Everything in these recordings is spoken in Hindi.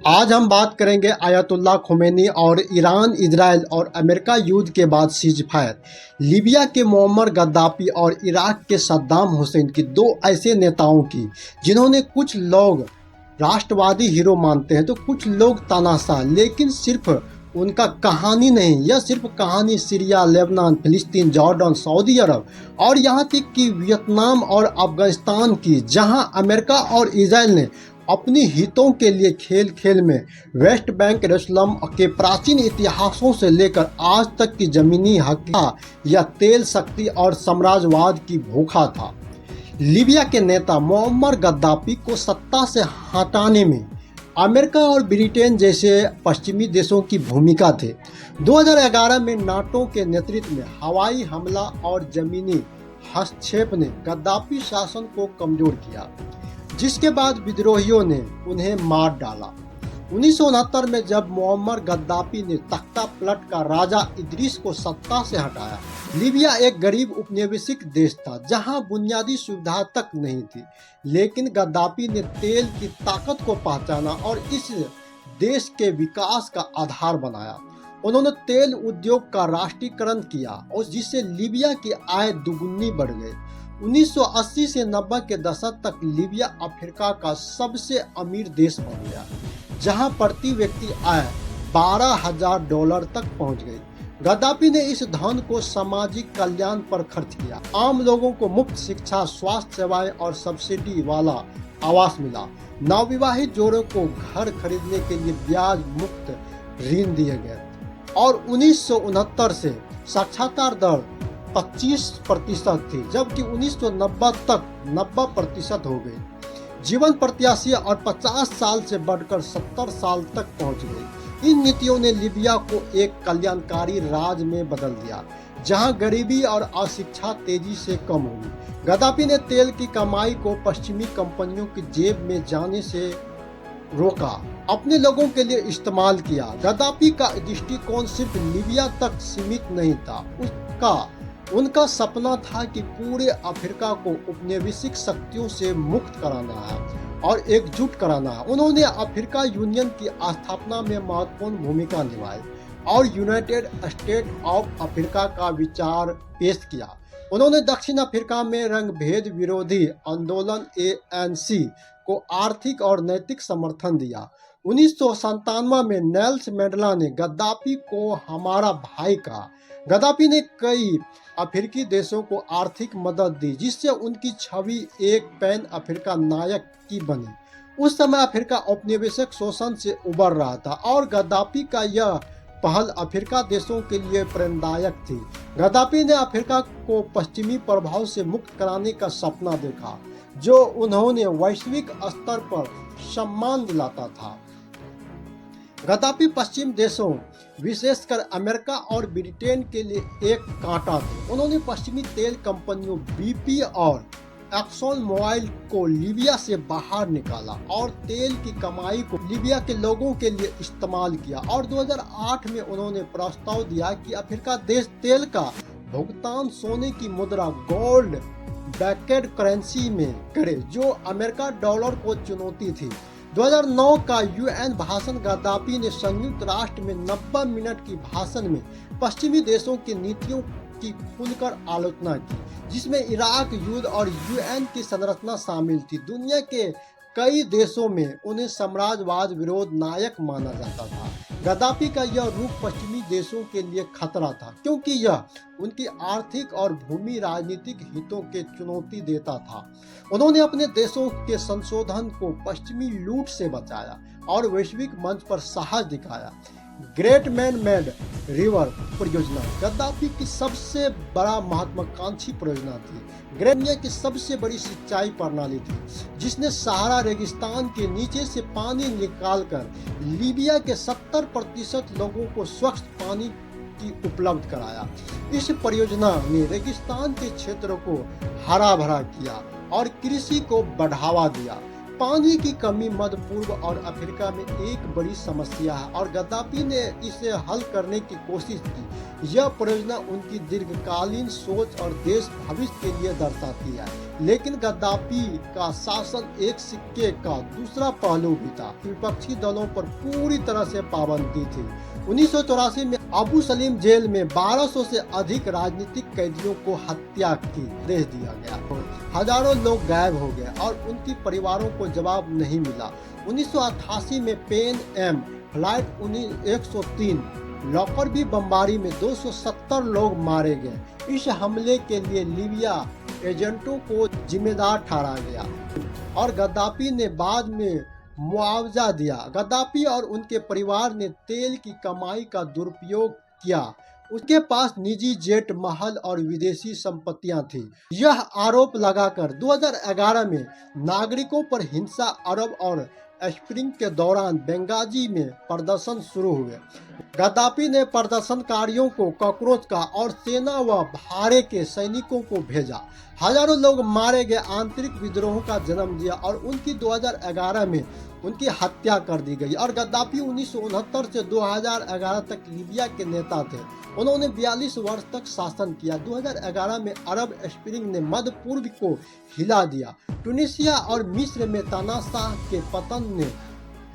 आज हम बात करेंगे आयतुल्लाह खुमैनी और ईरान, इजराइल और अमेरिका युद्ध के बाद सीज फायर, लीबिया के मुअम्मर गद्दाफी और इराक के सद्दाम हुसैन की दो ऐसे नेताओं की जिन्होंने कुछ लोग राष्ट्रवादी हीरो मानते हैं तो कुछ लोग तानाशाह, लेकिन सिर्फ उनका कहानी नहीं, यह सिर्फ कहानी सीरिया, लेबनान, फिलिस्तीन, जॉर्डन, सऊदी अरब और यहाँ तक कि वियतनाम और अफगानिस्तान की, जहाँ अमेरिका और इजराइल ने अपनी हितों के लिए खेल खेल में वेस्ट बैंक, यरूशलेम के प्राचीन इतिहासों से लेकर आज तक की जमीनी हक या तेल, शक्ति और साम्राज्यवाद की भूखा था। लीबिया के नेता मुअम्मर गद्दाफी को सत्ता से हटाने में अमेरिका और ब्रिटेन जैसे पश्चिमी देशों की भूमिका थे। 2011 में नाटो के नेतृत्व में हवाई हमला और जमीनी हस्तक्षेप ने गद्दाफी शासन को कमजोर किया, जिसके बाद विद्रोहियों ने उन्हें मार डाला। 1969 में जब मुअम्मर गद्दाफी ने तख्ता पलट का राजा इदरीस को सत्ता से हटाया, लीबिया एक गरीब उपनिवेशिक देश था जहां बुनियादी सुविधा तक नहीं थी, लेकिन गद्दाफी ने तेल की ताकत को पहचाना और इस देश के विकास का आधार बनाया। उन्होंने तेल उद्योग का राष्ट्रीयकरण किया और जिससे लीबिया की आय दुगुनी बढ़ गई। 1980 से 90 के दशक तक लीबिया अफ्रीका का सबसे अमीर देश बन गया, जहां प्रति व्यक्ति आय $12,000 तक पहुंच गई। गद्दाफी ने इस धन को सामाजिक कल्याण पर खर्च किया। आम लोगों को मुफ्त शिक्षा, स्वास्थ्य सेवाएं और सब्सिडी वाला आवास मिला। नवविवाहित जोड़ों को घर खरीदने के लिए ब्याज मुक्त ऋण दिए गए और 1969 से साक्षरता दर 25% थी, जबकि 1990 तक 90% हो गई। जीवन प्रत्याशी और 50 साल से बढ़कर 70 साल तक पहुंच गई। इन नीतियों ने लीबिया को एक कल्याणकारी राज्य में बदल दिया, जहां गरीबी और अशिक्षा तेजी से कम हुई। गद्दाफी ने तेल की कमाई को पश्चिमी कंपनियों की जेब में जाने से रोका, अपने लोगों के लिए इस्तेमाल किया। गद्दाफी का दृष्टिकोण सिर्फ लीबिया तक सीमित नहीं था, उनका सपना था कि पूरे अफ्रीका को उपनिवेशिक शक्तियों से मुक्त कराना है और एकजुट कराना है। उन्होंने अफ्रीका यूनियन की स्थापना में महत्वपूर्ण भूमिका निभाई और यूनाइटेड स्टेट ऑफ अफ्रीका का विचार पेश किया। उन्होंने दक्षिण अफ्रीका में रंगभेद विरोधी आंदोलन ANC को आर्थिक और नैतिक समर्थन दिया। 1997 में नेल्सन मंडेला ने गद्दाफी को हमारा भाई कहा। गद्दाफी ने कई अफ्रीकी देशों को आर्थिक मदद दी, जिससे उनकी छवि एक पैन अफ्रीका नायक की बनी। उस समय अफ्रीका औपनिवेशिक शोषण से उबर रहा था और गद्दाफी का यह पहल अफ्रीका देशों के लिए प्रेरणादायक थी। गद्दाफी ने अफ्रीका को पश्चिमी प्रभाव से मुक्त कराने का सपना देखा, जो उन्होंने वैश्विक स्तर पर सम्मान दिलाता था। गद्दाफी पश्चिम देशों, विशेषकर अमेरिका और ब्रिटेन के लिए एक कांटा थे। उन्होंने पश्चिमी तेल कंपनियों BP और एक्सॉन मोबिल को लीबिया से बाहर निकाला और तेल की कमाई को लीबिया के लोगों के लिए इस्तेमाल किया। और 2008 में उन्होंने प्रस्ताव दिया कि अफ्रीका देश तेल का भुगतान सोने की मुद्रा गोल्ड बैकेड करेंसी में करे, जो अमेरिका डॉलर को चुनौती थी। 2009 का UN भाषण, गद्दाफी ने संयुक्त राष्ट्र में 90 मिनट की भाषण में पश्चिमी देशों की नीतियों की खुलकर आलोचना की, जिसमें इराक युद्ध और UN की संरचना शामिल थी। दुनिया के कई देशों में उन्हें साम्राज्यवाद विरोध नायक माना जाता था। गद्दाफी का यह रूप पश्चिमी देशों के लिए खतरा था, क्योंकि यह उनकी आर्थिक और भूमि राजनीतिक हितों के चुनौती देता था। उन्होंने अपने देशों के संशोधन को पश्चिमी लूट से बचाया और वैश्विक मंच पर साहस दिखाया। ग्रेट मैन मेड रिवर परियोजना गद्दाफी की सबसे बड़ा महत्वाकांक्षी परियोजना थी। दुनिया की सबसे बड़ी सिंचाई प्रणाली थी, जिसने सहारा रेगिस्तान के नीचे से पानी निकालकर लीबिया के 70% लोगों को स्वच्छ पानी की उपलब्ध कराया। इस परियोजना ने रेगिस्तान के क्षेत्रों को हरा भरा किया और कृषि को बढ़ावा दिया। पानी की कमी मध्य पूर्व और अफ्रीका में एक बड़ी समस्या है और गद्दाफी ने इसे हल करने की कोशिश की। यह परियोजना उनकी दीर्घकालीन सोच और देश भविष्य के लिए दर्शाती है। लेकिन गद्दाफी का शासन एक सिक्के का दूसरा पहलू भी था। विपक्षी दलों पर पूरी तरह से पाबंदी थी। 1984 में अबू सलीम जेल में 1200 से अधिक राजनीतिक कैदियों को हत्या की आदेश दिया गया। हजारों लोग गायब हो गए और उनके परिवारों को जवाब नहीं मिला। 1988 में पेन एम फ्लाइट 103 लॉकरबी बमबारी में 270 लोग मारे गए। इस हमले के लिए लीबिया एजेंटों को जिम्मेदार ठहराया गया और गद्दाफी ने बाद में मुआवजा दिया। गद्दाफी और उनके परिवार ने तेल की कमाई का दुरुपयोग किया। उसके पास निजी जेट, महल और विदेशी संपत्तियां थी। यह आरोप लगाकर 2011 में नागरिकों पर हिंसा अरब और स्प्रिंग के दौरान बेंगाजी में प्रदर्शन शुरू हुए। गद्दाफी ने प्रदर्शनकारियों को कॉकरोच का और सेना व भाड़े के सैनिकों को भेजा। हजारों लोग मारे गए, आंतरिक विद्रोह का जन्म दिया और उनकी 2011 में उनकी हत्या कर दी गई। और गद्दाफी 1969 से 2011 तक लीबिया के नेता थे। उन्होंने 42 वर्ष तक शासन किया। 2011 में अरब स्प्रिंग ने मध्य पूर्व को हिला दिया। ट्यूनीशिया और मिस्र में तानाशाह के पतन ने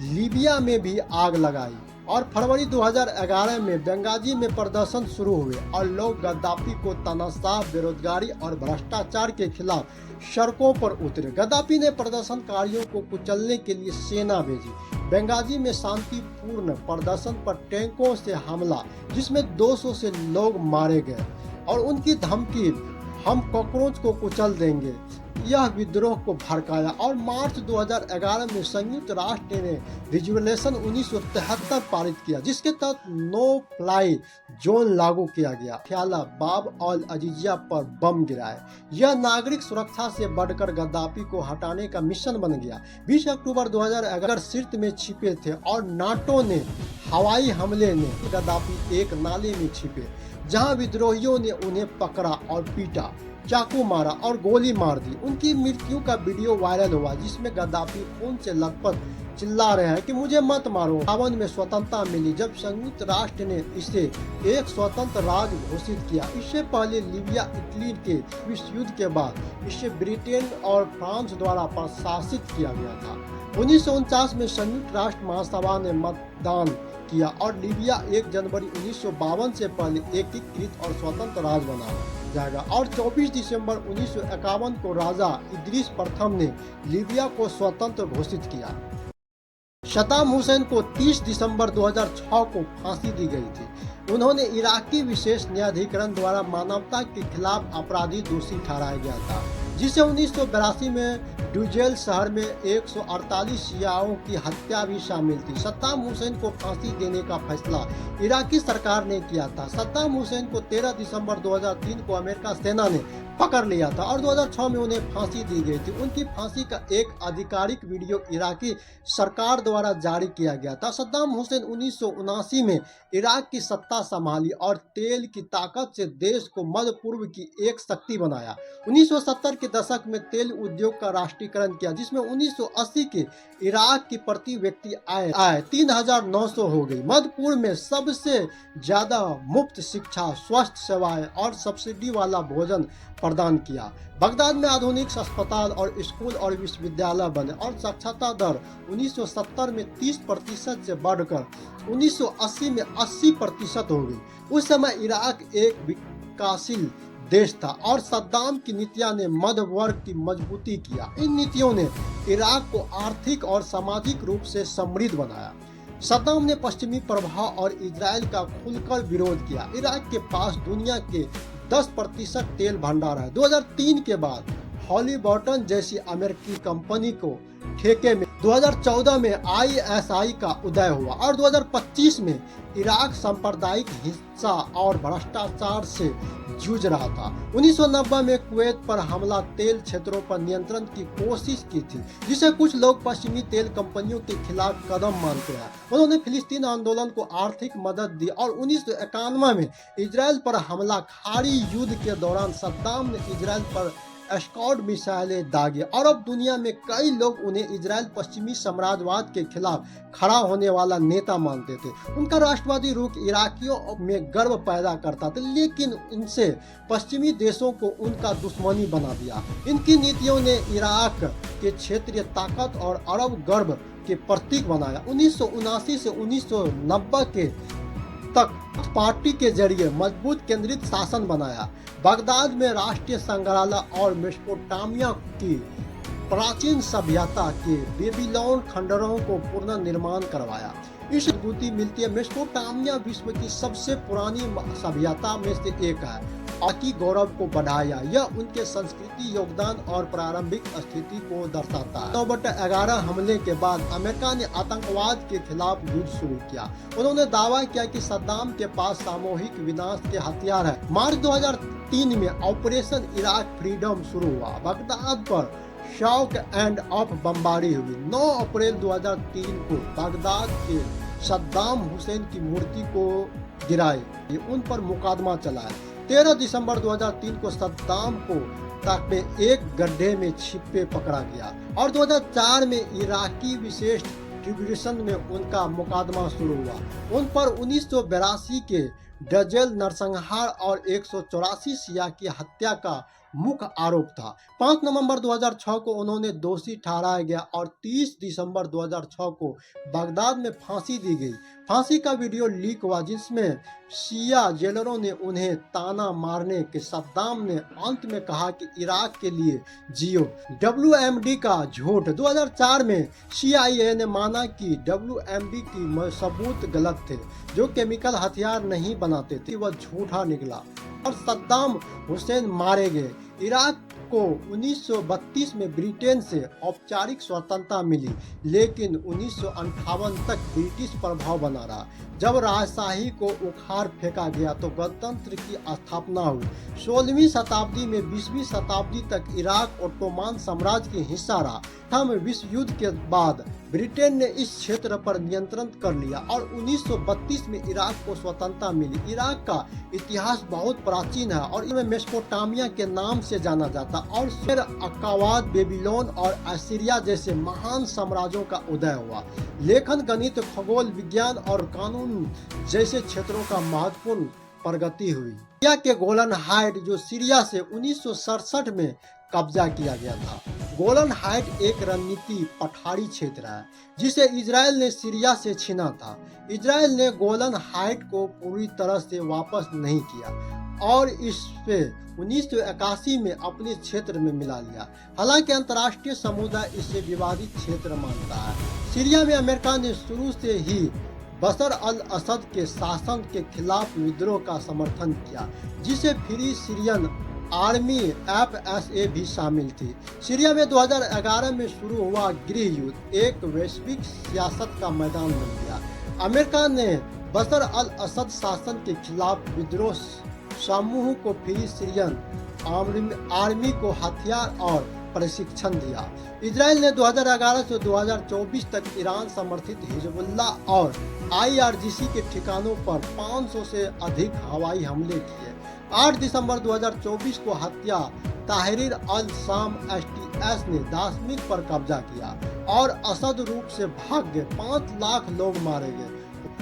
लीबिया में भी आग लगाई और फरवरी 2011 में बेंगाजी में प्रदर्शन शुरू हुए और लोग गद्दाफी को तानाशाह, बेरोजगारी और भ्रष्टाचार के खिलाफ सड़कों पर उतरे। गद्दाफी ने प्रदर्शनकारियों को कुचलने के लिए सेना भेजी। बेंगाजी में शांतिपूर्ण प्रदर्शन पर टैंकों से हमला, जिसमें 200 से लोग मारे गए और उनकी धमकी, हम कॉकरोच को कुचल देंगे, यह विद्रोह को भड़काया। और मार्च 2011 में संयुक्त राष्ट्र ने रिजोल्यूशन 1973 पारित किया, जिसके तहत नो फ्लाई जोन लागू किया गया। ख्याला बाब अल अजीजिया पर बम गिराए। यह नागरिक सुरक्षा से बढ़कर गद्दाफी को हटाने का मिशन बन गया। 20 अक्टूबर 2011 सिर्त में छिपे थे और नाटो ने हवाई हमले में गद्दाफी एक नाले में छिपे, जहां विद्रोहियों ने उन्हें पकड़ा और पीटा, चाकू मारा और गोली मार दी। उनकी मृत्यु का वीडियो वायरल हुआ, जिसमें गद्दाफी खून से लथपथ चिल्ला रहे हैं कि मुझे मत मारो। 52 में स्वतंत्रता मिली जब संयुक्त राष्ट्र ने इसे एक स्वतंत्र राज्य घोषित किया। इससे पहले लीबिया इटली के विश्व युद्ध के बाद इसे ब्रिटेन और फ्रांस द्वारा प्रशासित किया गया था। 1949 में संयुक्त राष्ट्र महासभा ने मतदान किया और लीबिया 1 जनवरी 1952 से पहले एकीकृत और स्वतंत्र राज्य बना जाएगा। और 24 दिसंबर 1951 को राजा इदरीस प्रथम ने लीबिया को स्वतंत्र घोषित किया। सद्दाम हुसैन को 30 दिसंबर 2006 को फांसी दी गई थी। उन्होंने इराकी विशेष न्यायाधिकरण द्वारा मानवता के खिलाफ अपराधी दोषी ठहराया गया था, जिसे 1982 में ड्यूजेल शहर में 148 शियाओं की हत्या भी शामिल थी। सद्दाम हुसैन को फांसी देने का फैसला इराकी सरकार ने किया था। सद्दाम हुसैन को 13 दिसंबर 2003 को अमेरिका सेना ने पकड़ लिया था और 2006 में उन्हें फांसी दी गई थी। उनकी फांसी का एक आधिकारिक वीडियो इराकी सरकार द्वारा जारी किया गया था। सद्दाम हुसैन 1979 में इराक की सत्ता संभाली और तेल की ताकत से देश को मध्य पूर्व की एक शक्ति बनाया। 1970 के दशक में तेल उद्योग का राष्ट्रीयकरण किया, जिसमें 1980 के इराक की प्रति व्यक्ति आय 3900 हो गई। मध्य पूर्व में सबसे ज्यादा मुफ्त शिक्षा, स्वास्थ्य सेवाएं और सब्सिडी वाला भोजन प्रदान किया। बगदाद में आधुनिक अस्पताल और स्कूल और विश्वविद्यालय बने और साक्षरता दर 1970 में 30% से बढ़कर 1980 में 80% हो गई। उस समय इराक एक विकासशील देश था और सद्दाम की नीतियां ने मध्य वर्ग की मजबूती किया। इन नीतियों ने इराक को आर्थिक और सामाजिक रूप से समृद्ध बनाया। सद्दाम ने पश्चिमी प्रभाव और इजराइल का खुलकर विरोध किया। इराक के पास दुनिया के 10% तेल भंडार है। 2003 के बाद हॉलीबर्टन जैसी अमेरिकी कंपनी को ठेके में 2014 में ISI का उदय हुआ और 2025 में इराक सांप्रदायिक हिंसा और भ्रष्टाचार से जूझ रहा था। 1990 में कुवैत पर हमला तेल क्षेत्रों पर नियंत्रण की कोशिश की थी, जिसे कुछ लोग पश्चिमी तेल कंपनियों के खिलाफ कदम मानते हैं। उन्होंने फिलिस्तीन आंदोलन को आर्थिक मदद दी और 1991 में इजराइल पर हमला। खाड़ी युद्ध के दौरान सद्दाम ने इजराइल पर स्कॉड मिसाइलें दागे। अरब दुनिया में कई लोग उन्हें इजराइल पश्चिमी साम्राज्यवाद के खिलाफ खड़ा होने वाला नेता मानते थे। उनका राष्ट्रवादी रुख इराकियों में गर्व पैदा करता था, लेकिन इनसे पश्चिमी देशों को उनका दुश्मनी बना दिया। इनकी नीतियों ने इराक के क्षेत्रीय ताकत और अरब गर्व के प्रतीक बनाया। 1979 से 1990 के तक पार्टी के जरिए मजबूत केंद्रित शासन बनाया। बगदाद में राष्ट्रीय संग्रहालय और मेसोपोटामिया की प्राचीन सभ्यता के बेबीलोन खंडरों को पुनर्निर्माण करवाया। इस अनुभूति मिलती है। मेसोपोटामिया विश्व की सबसे पुरानी सभ्यता में से एक है। की गौरव को बढ़ाया। यह उनके संस्कृति योगदान और प्रारंभिक स्थिति को दर्शाता है। 9/11 हमले के बाद अमेरिका ने आतंकवाद के खिलाफ युद्ध शुरू किया। उन्होंने दावा किया कि सद्दाम के पास सामूहिक विनाश के हथियार है। मार्च 2003 में ऑपरेशन इराक फ्रीडम शुरू हुआ। बगदाद पर शॉक एंड ऑफ बमबारी हुई। 9 अप्रैल 2003 को बगदाद के सद्दाम हुसैन की मूर्ति को गिराए उन पर मुकदमा चलाया। 13 दिसंबर 2003 को सद्दाम को ताक में एक गड्ढे में छिपे पकड़ा गया और 2004 में इराकी विशेष ट्रिब्यूनल में उनका मुकदमा शुरू हुआ। उन पर 1982 के डजेल नरसंहार और 184 शिया की हत्या का मुख्य आरोप था। 5 नवंबर 2006 को उन्होंने दोषी ठहराया गया और 30 दिसंबर 2006 को बगदाद में फांसी दी गई। फांसी का वीडियो लीक हुआ जिसमें शिया जेलरों ने उन्हें ताना मारने के सद्दाम ने अंत में कहा कि इराक के लिए जियो। WMD का झूठ। 2004 में CIA ने माना कि WMD की सबूत गलत थे, जो केमिकल हथियार नहीं बनाते थे। वह झूठा निकला और सद्दाम हुसैन मारे गए। इराक को 1932 में ब्रिटेन से औपचारिक स्वतंत्रता मिली, लेकिन 1958 तक ब्रिटिश प्रभाव बना रहा। जब राजशाही को उखाड़ फेंका गया तो गणतंत्र की स्थापना हुई। 16वीं शताब्दी में 20वीं शताब्दी तक इराक ओटोमान साम्राज्य की हिस्सा रहा। विश्व युद्ध के बाद ब्रिटेन ने इस क्षेत्र पर नियंत्रण कर लिया और 1932 में इराक को स्वतंत्रता मिली। इराक का इतिहास बहुत प्राचीन है और इसमें मेसोपोटामिया के नाम से जाना जाता और फिर अक्कावाद, बेबीलोन और असीरिया जैसे महान साम्राज्यों का उदय हुआ। लेखन, गणित, खगोल विज्ञान और कानून जैसे क्षेत्रों का महत्वपूर्ण प्रगति हुई। सीरिया के गोलन हाइट, जो सीरिया से 1967 में कब्जा किया गया था। गोलन हाइट एक रणनीति पठारी क्षेत्र है जिसे इजराइल ने सीरिया से छीना था। इजराइल ने गोलन हाइट को पूरी तरह से वापस नहीं किया और इसे 1981 में अपने क्षेत्र में मिला लिया। हालांकि अंतर्राष्ट्रीय समुदाय इसे विवादित क्षेत्र मानता है। सीरिया में अमेरिका ने शुरू से ही बशर अल असद के शासन के खिलाफ विद्रोह का समर्थन किया, जिसे फ्री सीरियन आर्मी FSA भी शामिल थी। सीरिया में 2011 में शुरू हुआ गृह युद्ध एक वैश्विक सियासत का मैदान बन गया। अमेरिका ने बशर अल असद शासन के खिलाफ विद्रोह समूह को फ्री सीरियन आर्मी को हथियार और प्रशिक्षण दिया। इजराइल ने 2011 से 2024 तक ईरान समर्थित हिजबुल्लाह और IRGC के ठिकानों पर 500 से अधिक हवाई हमले किए। 8 दिसंबर 2024 को हत्या ताहरीर अल शाम STS ने दाशमिक पर कब्जा किया और असद रूप से भाग गए। 5 लाख लोग मारे गए।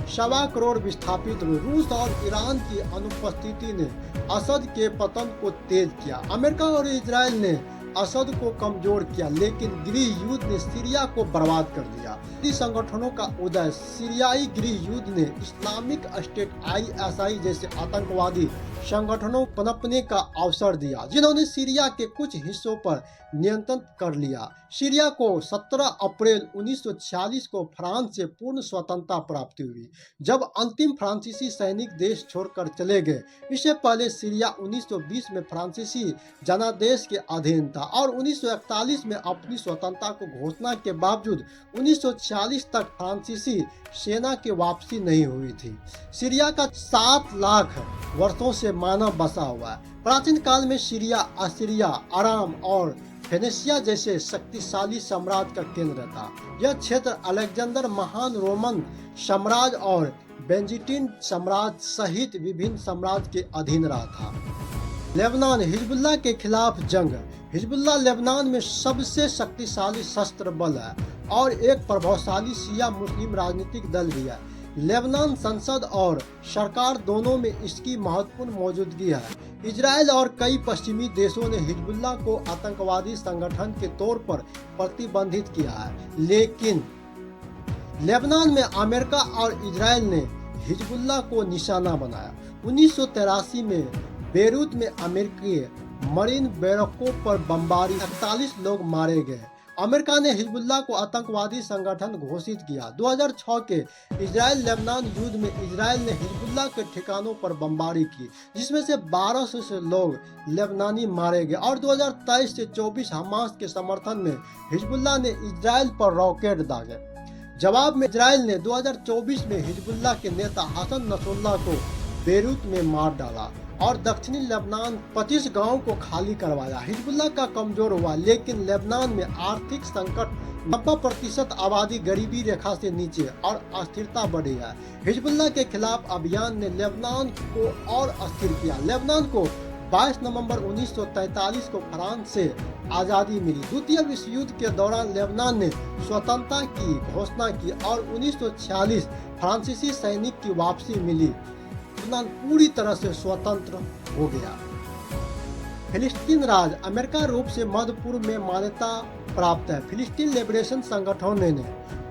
1.25 करोड़ विस्थापित हुए। रूस और ईरान की अनुपस्थिति ने असद के पतन को तेज किया। अमेरिका और इजराइल ने असद को कमजोर किया, लेकिन गृह युद्ध ने सीरिया को बर्बाद कर दिया। संगठनों का उदय। सीरियाई गृह युद्ध ने इस्लामिक स्टेट ISI जैसे आतंकवादी संगठनों को पनपने का अवसर दिया, जिन्होंने सीरिया के कुछ हिस्सों पर नियंत्रण कर लिया। सीरिया को 17 अप्रैल 1946 को फ्रांस से पूर्ण स्वतंत्रता प्राप्त हुई, जब अंतिम फ्रांसीसी सैनिक देश छोड़कर चले गए। इससे पहले सीरिया 1920 में फ्रांसीसी जनादेश के अधीन था और 1941 में अपनी स्वतंत्रता को घोषणा के बावजूद 1946 तक फ्रांसीसी सेना की वापसी नहीं हुई थी। सीरिया का 7 लाख वर्षों से मानव बसा हुआ है। प्राचीन काल में सीरिया असीरिया, अराम और फेनिसिया जैसे शक्तिशाली साम्राज्य का केंद्र था। यह क्षेत्र अलेक्जेंडर महान, रोमन साम्राज्य और बेंजिटिन साम्राज्य सहित विभिन्न साम्राज्य के अधीन रहा था। लेबनान हिजबुल्लाह के खिलाफ जंग। हिजबुल्लाह लेबनान में सबसे शक्तिशाली शस्त्र बल है और एक प्रभावशाली शिया मुस्लिम राजनीतिक दल भी है। लेबनान संसद और सरकार दोनों में इसकी महत्वपूर्ण मौजूदगी है। इजराइल और कई पश्चिमी देशों ने हिजबुल्लाह को आतंकवादी संगठन के तौर पर प्रतिबंधित किया है, लेकिन लेबनान में अमेरिका और इजराइल ने हिजबुल्लाह को निशाना बनाया। 1983 में बेरूत में अमेरिकी मरीन बैरकों पर बमबारी, 41 लोग मारे गए। अमेरिका ने हिजबुल्लाह को आतंकवादी संगठन घोषित किया। 2006 के इजराइल लेबनान युद्ध में इजराइल ने हिजबुल्लाह के ठिकानों पर बमबारी की, जिसमें से 1200 से लोग लेबनानी मारे गए। और 2023 से 24 हमास के समर्थन में हिजबुल्लाह ने इजराइल पर रॉकेट दागे। जवाब में इजराइल ने 2024 में हिजबुल्लाह के नेता हसन नसरुल्लाह को बेरूत में मार डाला और दक्षिणी लेबनान 25 गांवों को खाली करवाया। हिजबुल्लाह का कमजोर हुआ, लेकिन लेबनान में आर्थिक संकट, 90% आबादी गरीबी रेखा से नीचे और अस्थिरता बढ़ी है। हिजबुल्लाह के खिलाफ अभियान ने लेबनान को और अस्थिर किया। लेबनान को 22 नवंबर 1943 को फ्रांस से आज़ादी मिली। द्वितीय विश्व युद्ध के दौरान लेबनान ने स्वतंत्रता की घोषणा की और 1946 फ्रांसीसी सैनिक की वापसी मिली। लेबनान पूरी तरह से स्वतंत्र हो गया। फिलिस्तीन राज्य अमेरिका रूप से मध्य पूर्व में मान्यता प्राप्त है। फिलिस्तीन लिबरेशन संगठन ने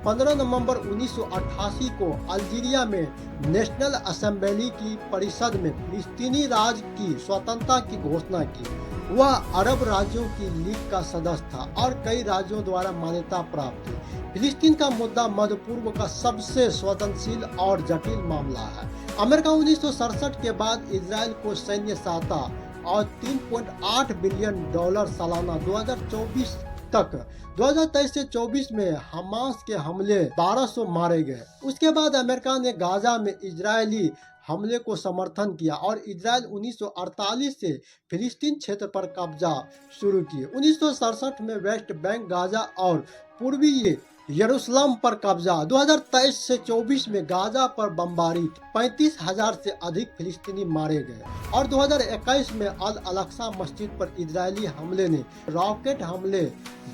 15 नवंबर 1988 को अल्जीरिया में नेशनल असेंबली की परिषद में फिलिस्तीनी राज्य की स्वतंत्रता की घोषणा की। वह अरब राज्यों की लीग का सदस्य था और कई राज्यों द्वारा मान्यता प्राप्त थी। फिलिस्तीन का मुद्दा मध्य पूर्व का सबसे संवेदनशील और जटिल मामला है। अमेरिका 1967 के बाद इजराइल को सैन्य सहायता और $3.8 बिलियन सालाना 2024 तक। 2023 से 24 में हमास के हमले 1200 मारे गए। उसके बाद अमेरिका ने गाजा में इजरायली हमले को समर्थन किया और इजराइल 1948 से फिलिस्तीन क्षेत्र पर कब्जा शुरू किए। 1967 में वेस्ट बैंक, गाजा और पूर्वी यरूशलेम पर कब्जा। 2023 से 24 में गाजा पर बमबारी, 35,000 से अधिक फिलिस्तीनी मारे गए। और 2021 में अल अक्सा मस्जिद पर इजरायली हमले ने रॉकेट हमले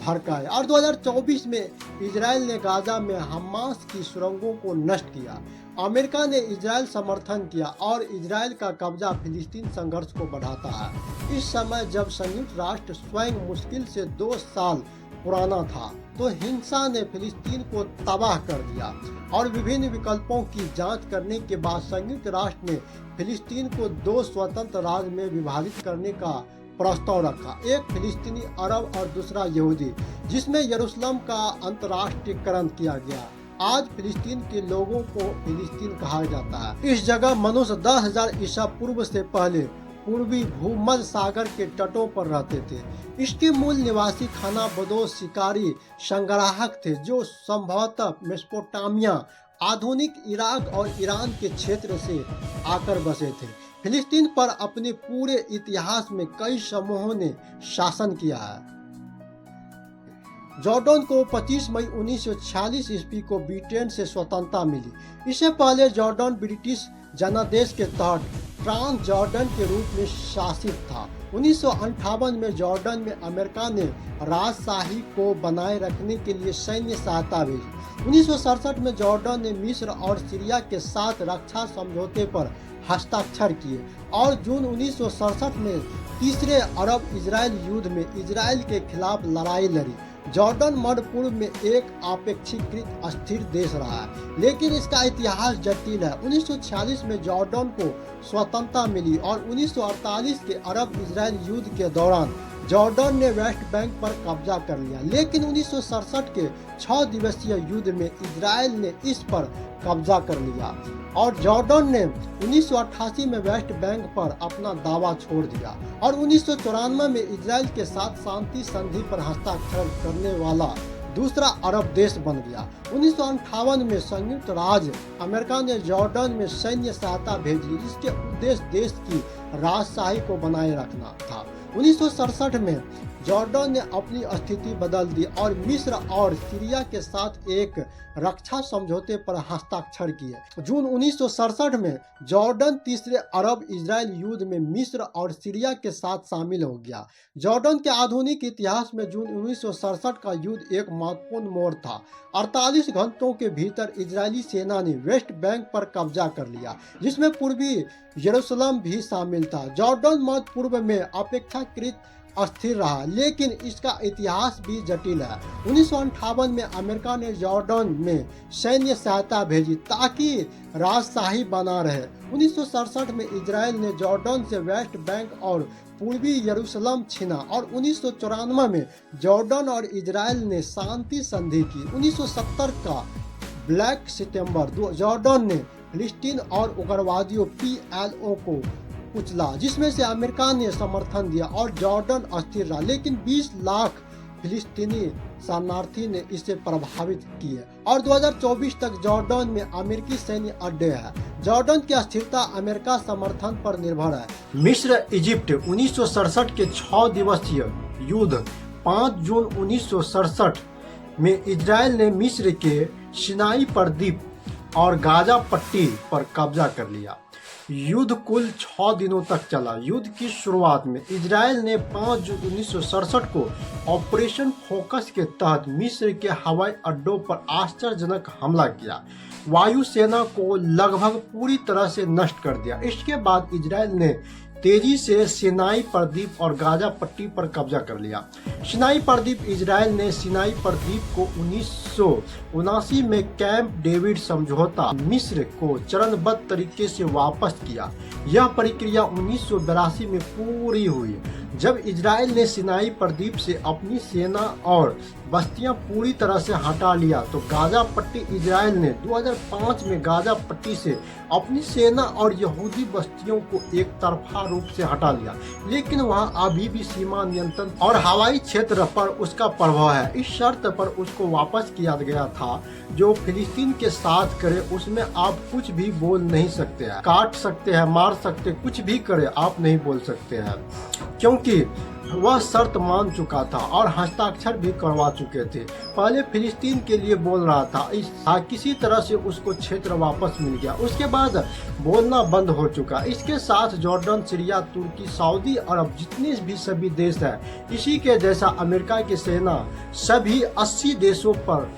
भड़काए। और 2024 में इजराइल ने गाजा में हमास की सुरंगों को नष्ट किया। अमेरिका ने इजराइल समर्थन किया और इजराइल का कब्जा फिलिस्तीन संघर्ष को बढ़ाता है। इस समय जब संयुक्त राष्ट्र स्वयं मुश्किल से 2 साल पुराना था, तो हिंसा ने फिलिस्तीन को तबाह कर दिया और विभिन्न विकल्पों की जांच करने के बाद संयुक्त राष्ट्र ने फिलिस्तीन को 2 स्वतंत्र राज्य में विभाजित करने का प्रस्ताव रखा, एक फिलिस्तीनी अरब और दूसरा यहूदी, जिसमें यरूशलेम का अंतर्राष्ट्रीयकरण किया गया। आज फिलिस्तीन के लोगों को फिलिस्तीन कहा जाता है। इस जगह मनुष्य 10,000 ईसा पूर्व से पहले पूर्वी भूमध्य सागर के तटों पर रहते थे। इसके मूल निवासी खानाबदोश शिकारी संग्राहक थे, जो संभवतः मेसोपोटामिया, आधुनिक इराक और ईरान के क्षेत्र से आकर बसे थे। फिलिस्तीन पर अपने पूरे इतिहास में कई समूहों ने शासन किया है। जॉर्डन को 25 मई 1946 ईस्वी को ब्रिटेन से स्वतंत्रता मिली। इससे पहले जॉर्डन ब्रिटिश जनादेश के तहत ट्रांस जॉर्डन के रूप में शासित था। 1958 में जॉर्डन में अमेरिका ने राजशाही को बनाए रखने के लिए सैन्य सहायता भेजी। 1967 में जॉर्डन ने मिस्र और सीरिया के साथ रक्षा समझौते पर हस्ताक्षर किए और जून 1967 में तीसरे अरब इजराइल युद्ध में इजराइल के खिलाफ लड़ाई लड़ी। जॉर्डन मध्य पूर्व में एक अपेक्षाकृत अस्थिर देश रहा है, लेकिन इसका इतिहास जटिल है। 1946 में जॉर्डन को स्वतंत्रता मिली और 1948 के अरब इजराइल युद्ध के दौरान जॉर्डन ने वेस्ट बैंक पर कब्जा कर लिया, लेकिन 1967 के 6 दिवसीय युद्ध में इजराइल ने इस पर कब्जा कर लिया और जॉर्डन ने 1988 में वेस्ट बैंक पर अपना दावा छोड़ दिया और 1994 में इजराइल के साथ शांति संधि पर हस्ताक्षर करने वाला दूसरा अरब देश बन गया। 1958 में संयुक्त राज्य अमेरिका ने जॉर्डन में सैन्य सहायता भेजी, जिसके उद्देश्य देश की राजशाही को बनाए रखना था। 1967 में जॉर्डन ने अपनी स्थिति बदल दी और मिस्र और सीरिया के साथ एक रक्षा समझौते पर हस्ताक्षर किए। जून 1967 में जॉर्डन तीसरे अरब इजराइल युद्ध में मिस्र और सीरिया के साथ शामिल हो गया। जॉर्डन के आधुनिक इतिहास में जून 1967 का युद्ध एक महत्वपूर्ण मोड़ था। 48 घंटों के भीतर इजरायली सेना ने वेस्ट बैंक पर कब्जा कर लिया, जिसमें पूर्वी यरूशलेम भी शामिल था। जॉर्डन मध्य पूर्व में अपेक्षाकृत अस्थिर रहा, लेकिन इसका इतिहास भी जटिल है। 1958 में अमेरिका ने जॉर्डन में सैन्य सहायता भेजी ताकि राजशाही बना रहे। 1967 में इजराइल ने जॉर्डन से वेस्ट बैंक और पूर्वी यरूशलेम छीना और 1994 में जॉर्डन और इजराइल ने शांति संधि की। 1970 का ब्लैक सितंबर जॉर्डन ने फिलिस्तीन और उग्रवादियों PLO को कुचला, जिसमें से अमेरिका ने समर्थन दिया और जॉर्डन अस्थिर रहा, लेकिन 20 लाख फिलिस्तीनी शरणार्थी ने इसे प्रभावित किए और 2024 तक जॉर्डन में अमेरिकी सैन्य अड्डे हैं। जॉर्डन की अस्थिरता अमेरिका समर्थन पर निर्भर है। मिस्र इजिप्ट 1967 के 6 दिवसीय युद्ध 5 जून 1967 में इजराइल ने मिस्र के सिनाई प्रद्वीप और गाजा पट्टी पर कब्जा कर लिया। युद्ध कुल 6 दिनों तक चला। युद्ध की शुरुआत में इजराइल ने 5 जून 1967 को ऑपरेशन फोकस के तहत मिस्र के हवाई अड्डों पर आश्चर्यजनक हमला किया, वायुसेना को लगभग पूरी तरह से नष्ट कर दिया। इसके बाद इजराइल ने तेजी से सिनाई प्रद्वीप और गाजा पट्टी पर कब्जा कर लिया। सिनाई प्रद्वीप इजराइल ने सिनाई प्रद्वीप को 1979 में कैंप डेविड समझौता मिस्र को चरणबद्ध तरीके से वापस किया। यह प्रक्रिया 1982 में पूरी हुई, जब इजराइल ने सिनाई प्रद्वीप से अपनी सेना और बस्तियां पूरी तरह से हटा लिया। तो गाजा पट्टी इजराइल ने 2005 में गाजा पट्टी से अपनी सेना और यहूदी बस्तियों को एक तरफा रूप से हटा लिया, लेकिन वहां अभी भी सीमा नियंत्रण और हवाई क्षेत्र पर उसका प्रभाव है। इस शर्त पर उसको वापस किया गया था, जो फिलिस्तीन के साथ करे उसमें आप कुछ भी बोल नहीं सकते हैं, काट सकते हैं, मार सकते, कुछ भी करे आप नहीं बोल सकते हैं, क्योंकि वह शर्त मान चुका था और हस्ताक्षर भी करवा चुके थे। पहले फिलिस्तीन के लिए बोल रहा था, किसी तरह से उसको क्षेत्र वापस मिल गया। उसके बाद बोलना बंद हो चुका। इसके साथ जॉर्डन, सीरिया, तुर्की, सऊदी अरब जितने भी सभी देश हैं, इसी के जैसा अमेरिका की सेना सभी 80 देशों पर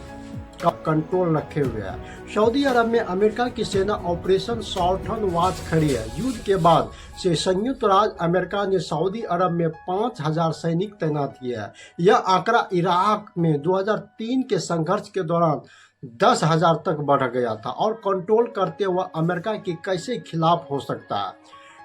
का कंट्रोल रखे हुए है। सऊदी अरब में अमेरिका की सेना ऑपरेशन साउथर्न वॉच खड़ी है। युद्ध के बाद से संयुक्त राज्य अमेरिका ने सऊदी अरब में 5000 सैनिक तैनात किए हैं। यह आंकड़ा इराक में 2003 के संघर्ष के दौरान 10,000 तक बढ़ गया था और कंट्रोल करते हुए अमेरिका के कैसे खिलाफ हो सकता है।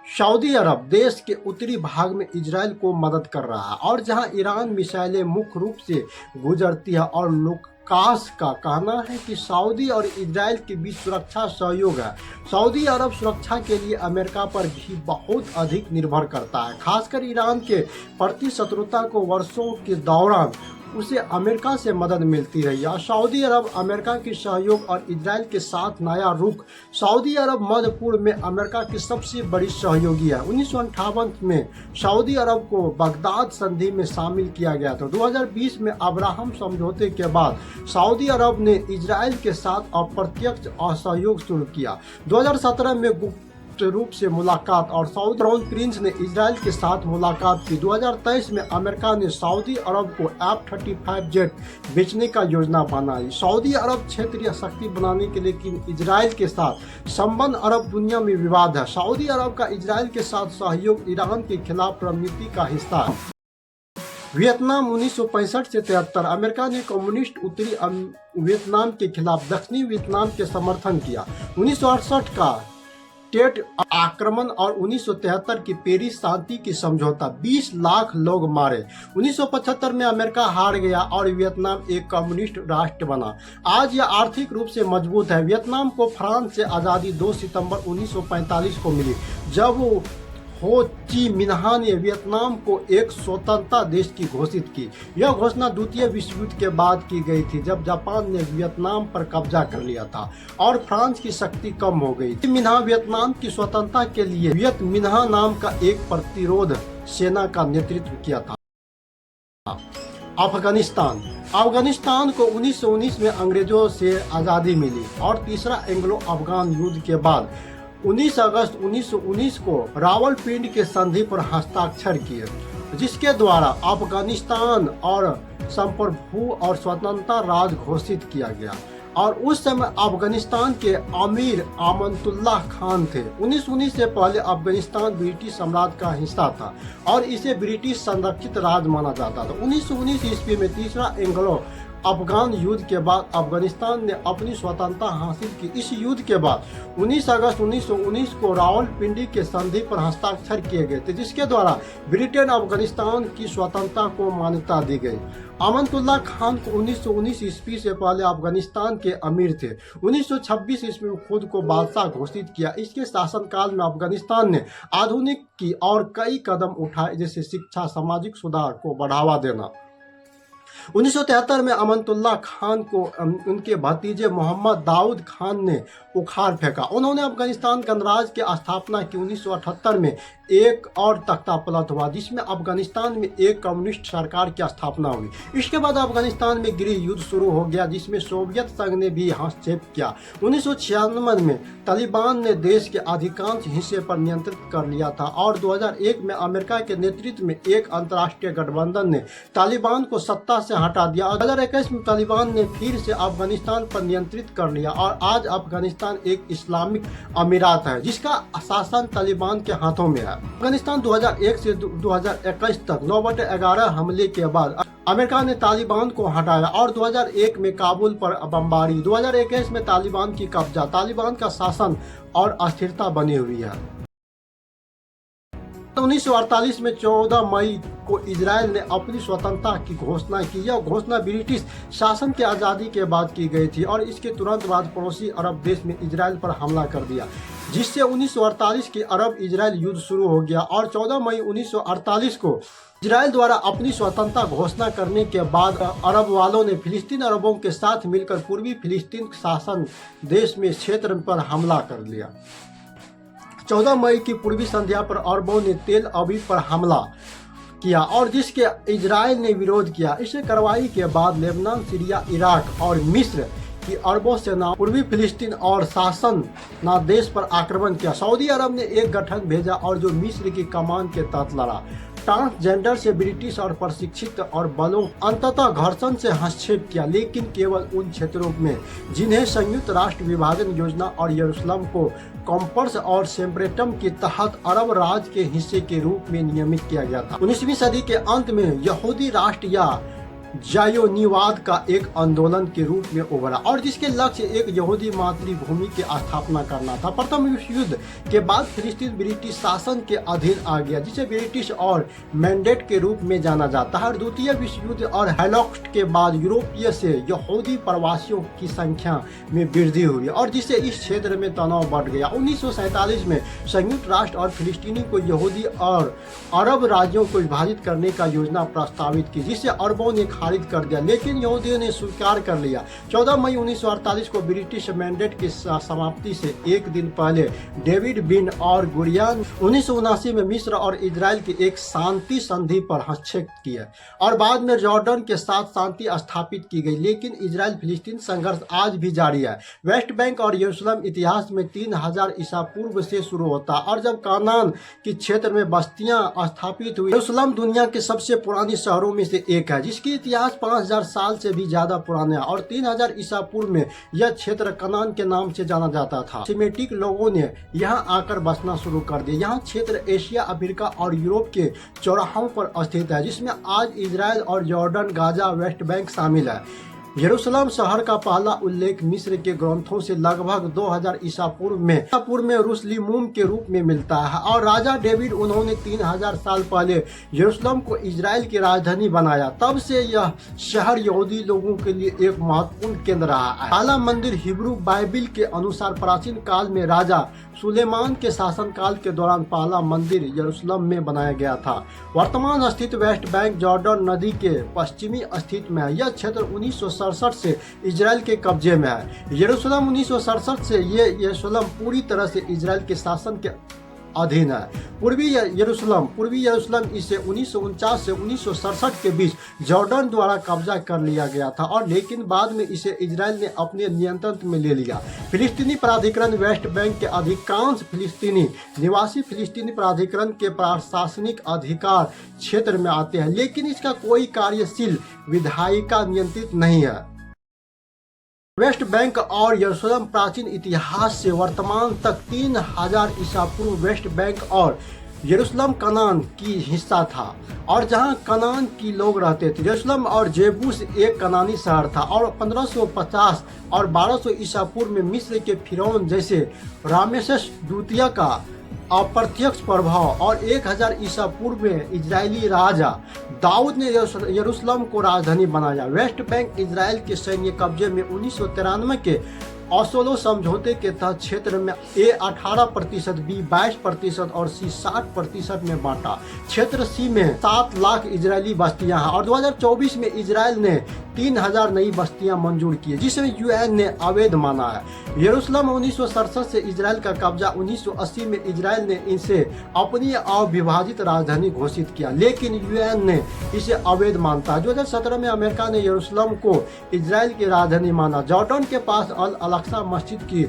सऊदी अरब देश के उत्तरी भाग में इजराइल को मदद कर रहा है और जहां ईरान मिसाइलें मुख्य रूप से गुजरती है और लुकास का कहना है कि सऊदी और इजराइल के बीच सुरक्षा सहयोग है। सऊदी अरब सुरक्षा के लिए अमेरिका पर भी बहुत अधिक निर्भर करता है, खासकर ईरान के प्रति शत्रुता को वर्षों के दौरान उसे अमेरिका से मदद मिलती रही। सऊदी अरब अमेरिका के सहयोग और इजराइल के साथ नया रुख। सऊदी अरब मध्य पूर्व में अमेरिका की सबसे बड़ी सहयोगी है। 1958 में सऊदी अरब को बगदाद संधि में शामिल किया गया था। 2020 में अब्राहम समझौते के बाद सऊदी अरब ने इजराइल के साथ अप्रत्यक्ष सहयोग शुरू किया। 2017 में गुप्त रूप से मुलाकात और सऊदी क्राउन प्रिंस ने इजराइल के साथ मुलाकात की। 2023 में अमेरिका ने सऊदी अरब को F-35 जेट बेचने का योजना बनाई। सऊदी अरब क्षेत्रीय शक्ति बनाने के, लेकिन इजराइल के साथ संबंध अरब दुनिया में विवाद है। सऊदी अरब का इजराइल के साथ सहयोग ईरान के खिलाफ रणनीति का हिस्सा है। वियतनाम 1965 से 73 अमेरिका ने कम्युनिस्ट उत्तरी वियतनाम के खिलाफ दक्षिणी वियतनाम के समर्थन किया। 1968 का टेट आक्रमण और 1973 की पेरिस शांति की समझौता, 20 लाख लोग मारे। 1975 में अमेरिका हार गया और वियतनाम एक कम्युनिस्ट राष्ट्र बना। आज यह आर्थिक रूप से मजबूत है। वियतनाम को फ्रांस से आज़ादी 2 सितंबर 1945 को मिली, जब वो हो ची मिन्ह ने वियतनाम को एक स्वतंत्रता देश की घोषित की। यह घोषणा द्वितीय विश्व युद्ध के बाद की गई थी, जब जापान ने वियतनाम पर कब्जा कर लिया था और फ्रांस की शक्ति कम हो गई थी। मिन्ह वियतनाम की स्वतंत्रता के लिए वियत मिन्ह नाम का एक प्रतिरोध सेना का नेतृत्व किया था। अफगानिस्तान अफगानिस्तान को 1919 में अंग्रेजों से आज़ादी मिली और तीसरा एंग्लो अफगान युद्ध के बाद 19 अगस्त 1919 को रावलपिंडी के संधि पर हस्ताक्षर किए, जिसके द्वारा अफगानिस्तान और संप्रभु और स्वतंत्रता राज्य घोषित किया गया। और उस समय अफगानिस्तान के अमीर अमानतुल्लाह खान थे। 1919 से पहले अफगानिस्तान ब्रिटिश साम्राज्य का हिस्सा था और इसे ब्रिटिश संरक्षित राज्य माना जाता था। 1919 ईस्वी में तीसरा एंग्लो अफगान युद्ध के बाद अफगानिस्तान ने अपनी स्वतंत्रता हासिल की। इस युद्ध के बाद 19 अगस्त 1919 को रावलपिंडी के संधि पर हस्ताक्षर किए गए थे, जिसके द्वारा ब्रिटेन अफगानिस्तान की स्वतंत्रता को मान्यता दी गई। अमानतुल्लाह खान को 1919 ईस्वी से पहले अफगानिस्तान के अमीर थे। 1926 ईस्वी में खुद को बादशाह घोषित किया। इसके शासनकाल में अफगानिस्तान ने आधुनिक की और कई कदम उठाए, जैसे शिक्षा, सामाजिक सुधार को बढ़ावा देना। 1973 में अमानतुल्लाह खान को उनके भतीजे मोहम्मद दाऊद खान ने उखाड़ फेंका। उन्होंने अफगानिस्तान गणराज्य की स्थापना की। 1978 में एक और तख्ता पलट हुआ, जिसमें अफगानिस्तान में एक कम्युनिस्ट सरकार की स्थापना हुई। इसके बाद अफगानिस्तान में गृह युद्ध शुरू हो गया, जिसमें सोवियत संघ ने भी हस्तक्षेप किया। 1996 में तालिबान ने देश के अधिकांश हिस्से पर नियंत्रित कर लिया था और 2001 में अमेरिका के नेतृत्व में एक अंतर्राष्ट्रीय गठबंधन ने तालिबान को सत्ता से हटा दिया। 2021 में तालिबान ने फिर से अफगानिस्तान पर नियंत्रित कर लिया और आज अफगानिस्तान एक इस्लामिक अमीरात है, जिसका शासन तालिबान के हाथों में है। अफगानिस्तान 2001 से 2021 तक 9/11 हमले के बाद अमेरिका ने तालिबान को हटाया और 2001 में काबुल पर बमबारी, 2021 में तालिबान की कब्जा, तालिबान का शासन और अस्थिरता बनी हुई है। 1948 में 14 मई को इजराइल ने अपनी स्वतंत्रता की घोषणा की। यह घोषणा ब्रिटिश शासन की आज़ादी के बाद की गई थी और इसके तुरंत बाद पड़ोसी अरब देश में इजराइल पर हमला कर दिया, जिससे 1948 के अरब इजराइल युद्ध शुरू हो गया। और 14 मई 1948 को इजराइल द्वारा अपनी स्वतंत्रता घोषणा करने के बाद अरब वालों ने फिलिस्तीन अरबों के साथ मिलकर पूर्वी फिलिस्तीन शासन देश में क्षेत्र पर हमला कर लिया। 14 मई की पूर्वी संध्या पर अरबों ने तेल अवीव पर हमला किया और जिसके इजराइल ने विरोध किया। इस कार्रवाई के बाद लेबनान, सीरिया, इराक और मिस्र की अरबों सेना पूर्वी फिलिस्तीन और शासन ना देश पर आक्रमण किया। सऊदी अरब ने एक गठन भेजा और जो मिस्र की कमान के तहत लड़ा। ट्रांसजेंडर से ब्रिटिश और प्रशिक्षित और बलों अंततः घर्षण से हस्तक्षेप किया, लेकिन केवल उन क्षेत्रों में जिन्हें संयुक्त राष्ट्र विभाजन योजना और यरूशलेम को कॉम्पर्स और सेपरेटम के तहत अरब राज्य के हिस्से के रूप में नियमित किया गया था। 19वीं सदी के अंत में यहूदी राष्ट्र या जायोनीवाद का एक आंदोलन के रूप में उभरा और जिसके लक्ष्य एक यहूदी मातृभूमि की स्थापना करना था। प्रथम विश्व युद्ध के बाद फिलिस्तीन ब्रिटिश शासन के अधीन आ गया, जिसे ब्रिटिश और मैंडेट के रूप में जाना जाता है। द्वितीय विश्व युद्ध और हॉलोकॉस्ट के बाद यूरोपीय से यहूदी प्रवासियों की संख्या में वृद्धि हुई और जिससे इस क्षेत्र में तनाव बढ़ गया। 1947 में संयुक्त राष्ट्र और फिलिस्तीनी को यहूदी और अरब राज्यों को विभाजित करने का योजना प्रस्तावित की, जिसे अरबों ने खारिज कर दिया, लेकिन यहूदियों ने स्वीकार कर लिया। 14 मई 1948 को ब्रिटिश मैंडेट की समाप्ति से एक दिन पहले डेविड बिन और गुरियन 1979 में मिस्र और इजराइल की एक शांति संधि पर हस्तक्षेप किया और बाद में जॉर्डन के साथ शांति स्थापित की गई, लेकिन इजराइल फिलिस्तीन संघर्ष आज भी जारी है। वेस्ट बैंक और यरूशलेम इतिहास में 3000 ईसा पूर्व से शुरू होता और जब कानान के क्षेत्र में बस्तियां स्थापित हुई। यरूशलेम दुनिया के सबसे पुरानी शहरों में से एक है, जिसकी इतिहास 5000 साल से भी ज्यादा पुराना है और 3000 ईसा पूर्व में यह क्षेत्र कनान के नाम से जाना जाता था। सेमेटिक लोगों ने यहां आकर बसना शुरू कर दिया। यह क्षेत्र एशिया, अफ्रीका और यूरोप के चौराहों पर स्थित है, जिसमें आज इजराइल और जॉर्डन, गाजा, वेस्ट बैंक शामिल है। यरूशलेम शहर का पहला उल्लेख मिस्र के ग्रंथों से लगभग 2000 ईसा पूर्व में रूसलिमुम के रूप में मिलता है और राजा डेविड उन्होंने 3000 साल पहले यरूशलेम को इजराइल की राजधानी बनाया। तब से यह शहर यहूदी लोगों के लिए एक महत्वपूर्ण केंद्र रहा है। पहला मंदिर हिब्रू बाइबिल के अनुसार प्राचीन काल में राजा सुलेमान के शासनकाल के दौरान पहला मंदिर यरूशलेम में बनाया गया था। वर्तमान स्थित वेस्ट बैंक जॉर्डन नदी के पश्चिमी स्थित में है। यह क्षेत्र 1967 से इजराइल के कब्जे में है। यरूशलेम 1967 से ये यरूशलेम पूरी तरह से इजराइल के शासन के अधीन है। पूर्वी यरूशलेम इसे 1949 से 1967 के बीच जॉर्डन द्वारा कब्जा कर लिया गया था और लेकिन बाद में इसे इजराइल ने अपने नियंत्रण में ले लिया। फिलिस्तीनी प्राधिकरण वेस्ट बैंक के अधिकांश फिलिस्तीनी निवासी फिलिस्तीनी प्राधिकरण के प्रशासनिक अधिकार क्षेत्र में आते हैं, लेकिन इसका कोई कार्यशील विधायिका नियंत्रित नहीं है। वेस्ट बैंक और यरूशलेम प्राचीन इतिहास से वर्तमान तक 3000 ईसा पूर्व वेस्ट बैंक और यरूशलेम कनान की हिस्सा था और जहां कनान की लोग रहते थे। यरूशलेम और जेबूस एक कनानी शहर था और 1550 और 1200 ईसा पूर्व में मिस्र के फिरौन जैसे रामेसेस द्वितीय का अप्रत्यक्ष प्रभाव और 1000 ईसा पूर्व में इजरायली राजा दाऊद ने यरूशलेम को राजधानी बनाया। वेस्ट बैंक इजराइल के सैन्य कब्जे में 1993 के ओस्लो समझौते के तहत क्षेत्र में ए 18%, बी 22% और सी 60% में बांटा। क्षेत्र सी में 7 लाख इजरायली बस्तियां हैं और 2024 में इजराइल ने 3000 नई बस्तियां मंजूर की, जिसे यूएन ने अवैध माना है। यरूशलेम 1967 से इजराइल का कब्जा 1980 में इजराइल ने इसे अपनी अविभाजित राजधानी घोषित किया, लेकिन यूएन ने इसे अवैध मानता है। 2017 में अमेरिका ने यरूशलेम को इजराइल की राजधानी माना। जॉर्डन के पास अल अक्सा मस्जिद की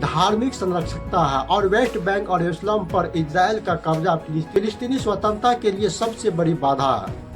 धार्मिक संरक्षकता है और वेस्ट बैंक और यरूशलेम पर इजराइल का कब्जा फिलिस्तीनी स्वतंत्रता के लिए सबसे बड़ी बाधा है।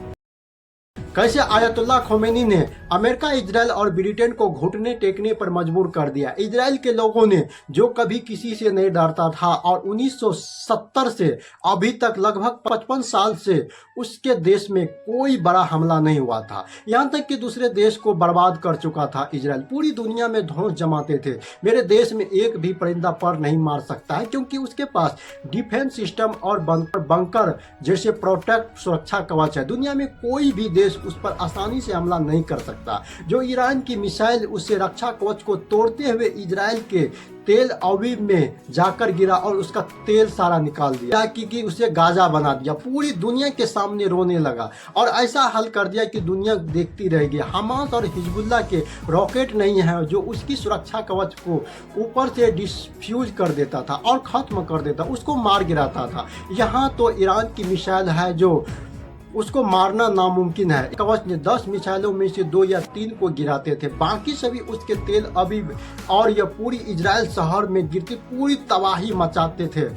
कैसे आयतुल्लाह खोमेनी ने अमेरिका, इजराइल और ब्रिटेन को घुटने टेकने पर मजबूर कर दिया। इजराइल के लोगों ने जो कभी किसी से नहीं डरता था और 1970 से अभी तक लगभग 55 साल से उसके देश में कोई बड़ा हमला नहीं हुआ था, यहाँ तक कि दूसरे देश को बर्बाद कर चुका था। इजराइल पूरी दुनिया में धौंस जमाते थे। मेरे देश में एक भी परिंदा पर नहीं मार सकता है क्योंकि उसके पास डिफेंस सिस्टम और बंकर जैसे प्रोटेक्ट सुरक्षा कवच है। दुनिया में कोई भी देश उस पर आसानी से हमला नहीं कर सकता। जो ईरान की मिसाइल उससे रक्षा कवच को तोड़ते हुए इजराइल के तेल अवीव में जाकर गिरा और उसका तेल सारा निकाल दिया कि उसे गाजा बना दिया। पूरी दुनिया के सामने रोने लगा और ऐसा हल कर दिया कि दुनिया देखती रहेगी। हमास और हिजबुल्लाह के रॉकेट नहीं है जो उसकी सुरक्षा कवच को ऊपर से डिफ्यूज कर देता था और खत्म कर देता, उसको मार गिराता था। यहाँ तो ईरान की मिसाइल है जो उसको मारना नामुमकिन है। कवच ने 10 मिसाइलों में से 2 या 3 को गिराते थे, बाकी सभी उसके तेल अवीव और यह पूरी इजराइल शहर में गिरती पूरी तबाही मचाते थे।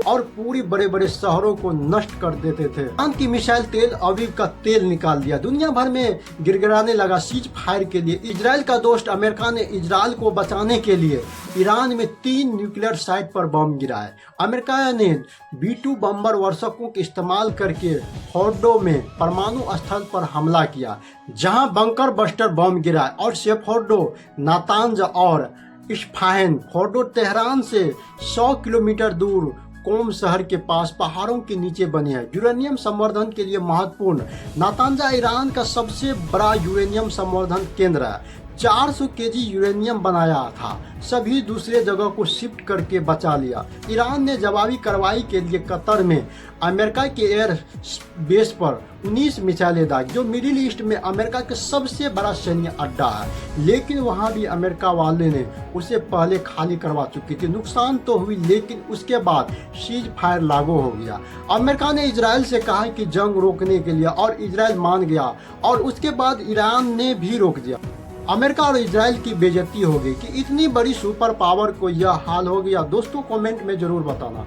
और पूरी बड़े बड़े शहरों को नष्ट कर देते थे। ईरान की मिसाइल तेल अवीव का तेल निकाल दिया, दुनिया भर में गिड़गिड़ाने लगा सीज फायर के लिए। इजराइल का दोस्त अमेरिका ने इजराइल को बचाने के लिए ईरान में 3 न्यूक्लियर साइट पर बम गिराए। अमेरिका ने B-2 बम्बर वर्षकों के इस्तेमाल करके फोर्डो में परमाणु स्थल पर हमला किया, जहां बंकर बस्टर बम गिराए और सेफोर्डो, नातांज और इस्फाहान। फोर्डो तेहरान से 100 किलोमीटर दूर कोम शहर के पास पहाड़ों के नीचे बने हैं, यूरेनियम संवर्धन के लिए महत्वपूर्ण। नातांजा ईरान का सबसे बड़ा यूरेनियम संवर्धन केंद्र है। 400 केजी यूरेनियम बनाया था, सभी दूसरे जगह को शिफ्ट करके बचा लिया। ईरान ने जवाबी कार्रवाई के लिए कतर में अमेरिका के एयर बेस पर 19 मिसाइलें दागी, जो मिडिल ईस्ट में अमेरिका के सबसे बड़ा सैन्य अड्डा है, लेकिन वहां भी अमेरिका वाले ने उसे पहले खाली करवा चुकी थी। नुकसान तो हुई, लेकिन उसके बाद सीज फायर लागू हो गया। अमेरिका ने इजराइल से कहा कि जंग रोकने के लिए और इजराइल मान गया और उसके बाद ईरान ने भी रोक दिया। अमेरिका और इजराइल की बेइज्जती हो गई कि इतनी बड़ी सुपर पावर को यह हाल हो गया। दोस्तों कमेंट में जरूर बताना।